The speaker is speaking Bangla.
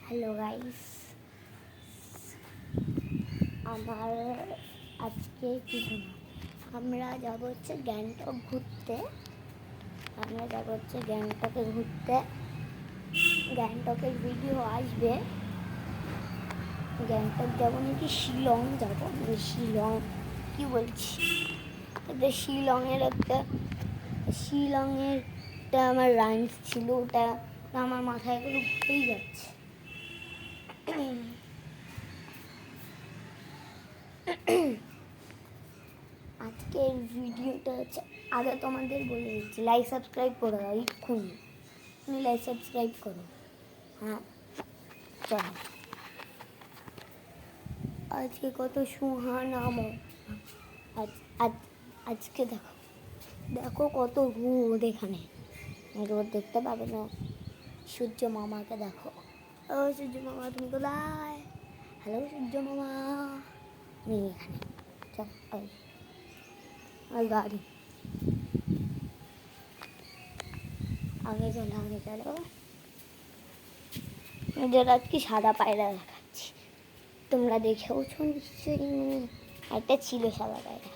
হ্যালো গাইস, আমার আজকে কিছু না, আমরা যাবো হচ্ছে গ্যাংটক ঘুরতে। গ্যাংটকের ভিডিও আসবে। গ্যাংটক যাবো নাকি শিলং যাবো, শিলং কি বলছি, শিলংয়ের আমার রাইমস ছিল, ওটা আমার মাথায় এগুলো ঘুরেই যাচ্ছে। আজকের ভিডিওটা হচ্ছে, আগে তোমাদের বলে দিচ্ছি, লাইক সাবস্ক্রাইব করে দাও এক্ষুনি, তুমি লাইক সাবস্ক্রাইব করো। হ্যাঁ চলো, আজকে কত সুহানা আজকে দেখো কত রোদ, এখানে রোদ দেখতে পাবে না। সূর্য মামাকে দেখো, ও সূর্য মামা তুমি কোথায়? হ্যালো সূর্য মামা, নেই এখানে। চল ওই গাড়ি আগে চলো। যেটা আজকে সাদা পায়রা দেখাচ্ছি, তোমরা দেখেওছো নিশ্চয়ই। একটা ছিল সাদা পায়রা।